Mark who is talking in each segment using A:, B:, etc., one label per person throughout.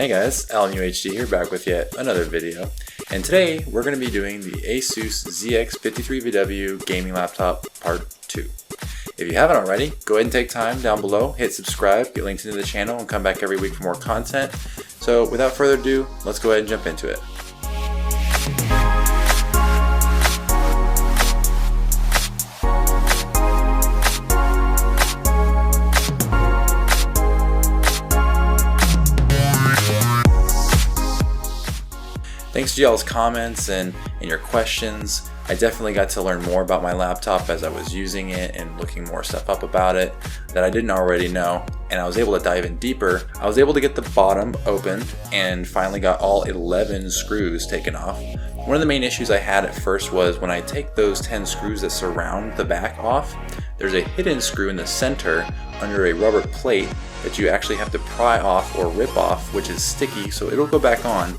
A: Hey guys, LMUHD here, back with yet another video. And today we're going to be doing the Asus ZX53VW gaming laptop part 2. If you haven't already, go ahead and take time down below, hit subscribe, get linked into the channel, and come back every week for more content. So without further ado, let's go ahead and jump into it. Thanks to y'all's comments and your questions. I definitely got to learn more about my laptop as I was using it and looking more stuff up about it that I didn't already know, and I was able to dive in deeper. I was able to get the bottom open and finally got all 11 screws taken off. One of the main issues I had at first was when I take those 10 screws that surround the back off, there's a hidden screw in the center under a rubber plate that you actually have to pry off or rip off, which is sticky, so it'll go back on,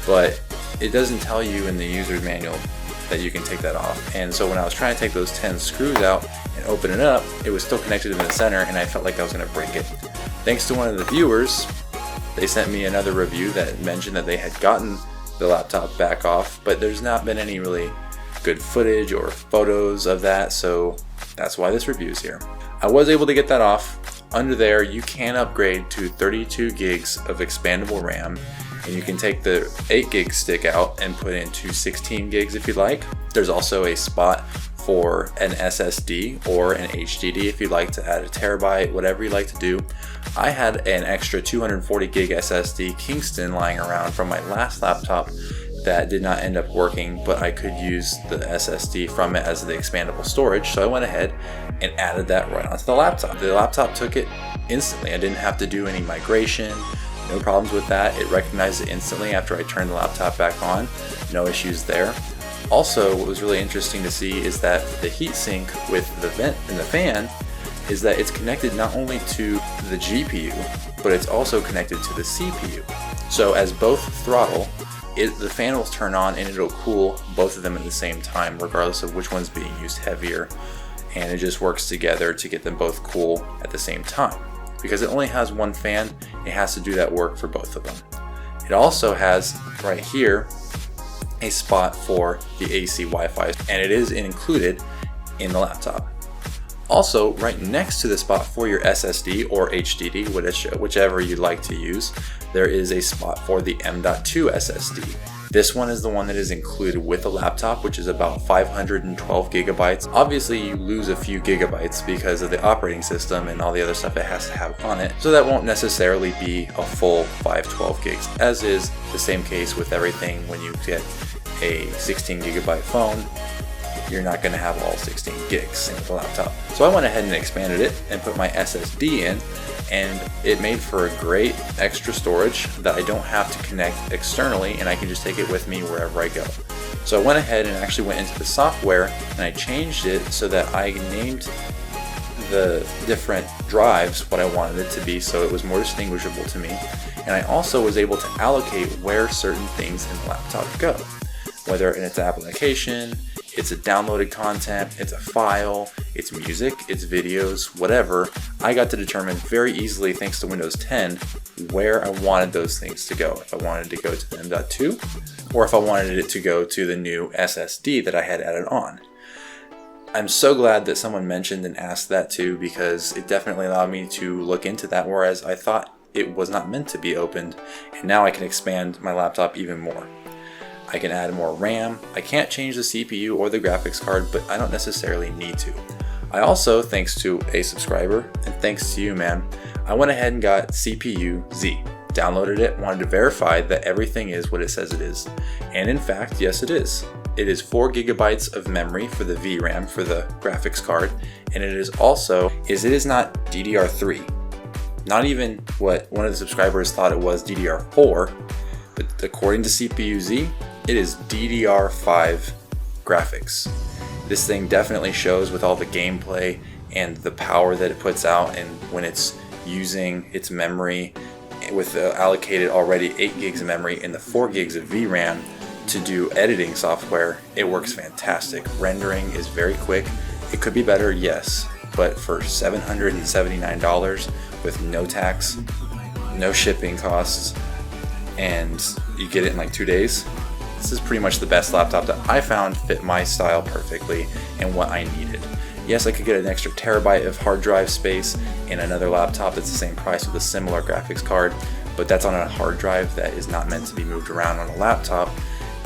A: but it doesn't tell you in the user's manual that you can take that off. And so when I was trying to take those 10 screws out and open it up, it was still connected in the center and I felt like I was going to break it. Thanks to one of the viewers, they sent me another review that mentioned that they had gotten the laptop back off, but there's not been any really good footage or photos of that, so that's why this review is here. I was able to get that off. Under there, you can upgrade to 32 gigs of expandable RAM, and you can take the 8 gig stick out and put into 16 gigs if you'd like. There's also a spot for an SSD or an HDD if you'd like to add a terabyte, whatever you'd like to do. I had an extra 240 gig SSD Kingston lying around from my last laptop that did not end up working, but I could use the SSD from it as the expandable storage, so I went ahead and added that right onto the laptop. The laptop took it instantly. I didn't have to do any migration. No problems with that. It recognized it instantly after I turned the laptop back on. No issues there. Also, what was really interesting to see is that the heatsink with the vent and the fan is that it's connected not only to the GPU, but it's also connected to the CPU. So as both throttle, the fan will turn on and it'll cool both of them at the same time, regardless of which one's being used heavier. And it just works together to get them both cool at the same time. Because it only has one fan, it has to do that work for both of them. It also has right here a spot for the AC Wi-Fi, and it is included in the laptop. Also, right next to the spot for your SSD or HDD, whichever you'd like to use, there is a spot for the M.2 SSD. This one is the one that is included with the laptop, which is about 512 gigabytes. Obviously, you lose a few gigabytes because of the operating system and all the other stuff it has to have on it. So that won't necessarily be a full 512 gigs, as is the same case with everything when you get a 16 gigabyte phone. You're not going to have all 16 gigs in the laptop. So I went ahead and expanded it and put my SSD in, and it made for a great extra storage that I don't have to connect externally, and I can just take it with me wherever I go. So I went ahead and actually went into the software and I changed it so that I named the different drives what I wanted it to be, so it was more distinguishable to me. And I also was able to allocate where certain things in the laptop go, whether it's an application, it's a downloaded content, it's a file, it's music, it's videos, whatever. I got to determine very easily, thanks to Windows 10, where I wanted those things to go. If I wanted to go to the M.2, or if I wanted it to go to the new SSD that I had added on. I'm so glad that someone mentioned and asked that too, because it definitely allowed me to look into that, whereas I thought it was not meant to be opened, and now I can expand my laptop even more. I can add more RAM. I can't change the CPU or the graphics card, but I don't necessarily need to. I also, thanks to a subscriber, and thanks to you, man, I went ahead and got CPU-Z. Downloaded it, wanted to verify that everything is what it says it is. And in fact, yes it is. It is 4 gigabytes of memory for the VRAM for the graphics card, and it is also, it is not DDR3. Not even what one of the subscribers thought it was, DDR4, but according to CPU-Z, it is DDR5 graphics. This thing definitely shows with all the gameplay and the power that it puts out, and when it's using its memory with allocated already 8 gigs of memory and the 4 gigs of VRAM to do editing software, it works fantastic. Rendering is very quick. It could be better, yes, but for $779 with no tax, no shipping costs, and you get it in like 2 days. This is pretty much the best laptop that I found fit my style perfectly and what I needed. Yes, I could get an extra terabyte of hard drive space in another laptop that's the same price with a similar graphics card, but that's on a hard drive that is not meant to be moved around on a laptop,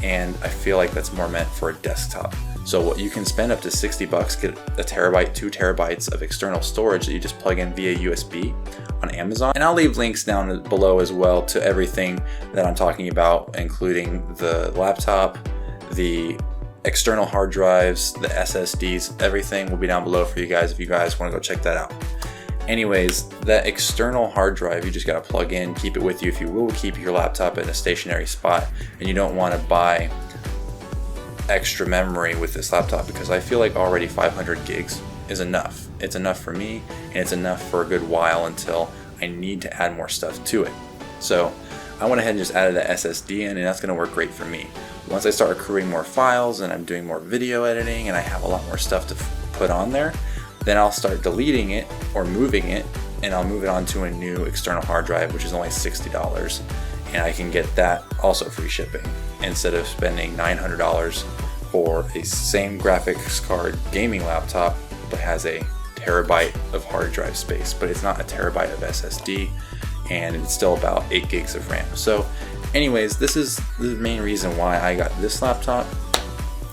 A: and I feel like that's more meant for a desktop. So what you can spend up to 60 bucks, get a terabyte, 2 terabytes of external storage that you just plug in via USB on Amazon. And I'll leave links down below as well to everything that I'm talking about, including the laptop, the external hard drives, the SSDs, everything will be down below for you guys if you guys want to go check that out. Anyways, that external hard drive, you just got to plug in, keep it with you if you will keep your laptop in a stationary spot, and you don't want to buy extra memory with this laptop, because I feel like already 500 gigs is enough. It's enough for me, and it's enough for a good while until I need to add more stuff to it. So I went ahead and just added that SSD in, and that's going to work great for me. Once I start accruing more files and I'm doing more video editing and I have a lot more stuff to put on there, then I'll start deleting it or moving it, and I'll move it onto a new external hard drive, which is only $60, and I can get that also free shipping instead of spending $900 for a same graphics card gaming laptop but has a terabyte of hard drive space, but it's not a terabyte of SSD, and it's still about 8 gigs of RAM. So anyways, this is the main reason why I got this laptop.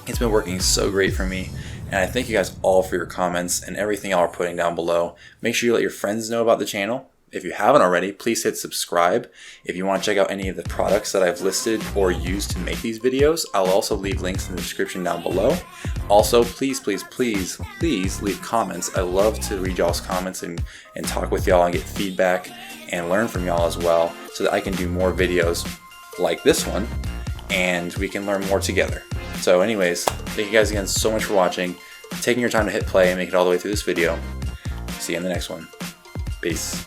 A: It's been working so great for me, and I thank you guys all for your comments and everything y'all are putting down below. Make sure you let your friends know about the channel. If you haven't already, please hit subscribe. If you want to check out any of the products that I've listed or used to make these videos, I'll also leave links in the description down below. Also, please, please, please, please leave comments. I love to read y'all's comments and talk with y'all and get feedback and learn from y'all as well, so that I can do more videos like this one and we can learn more together. So anyways, thank you guys again so much for watching, taking your time to hit play and make it all the way through this video. See you in the next one. Peace.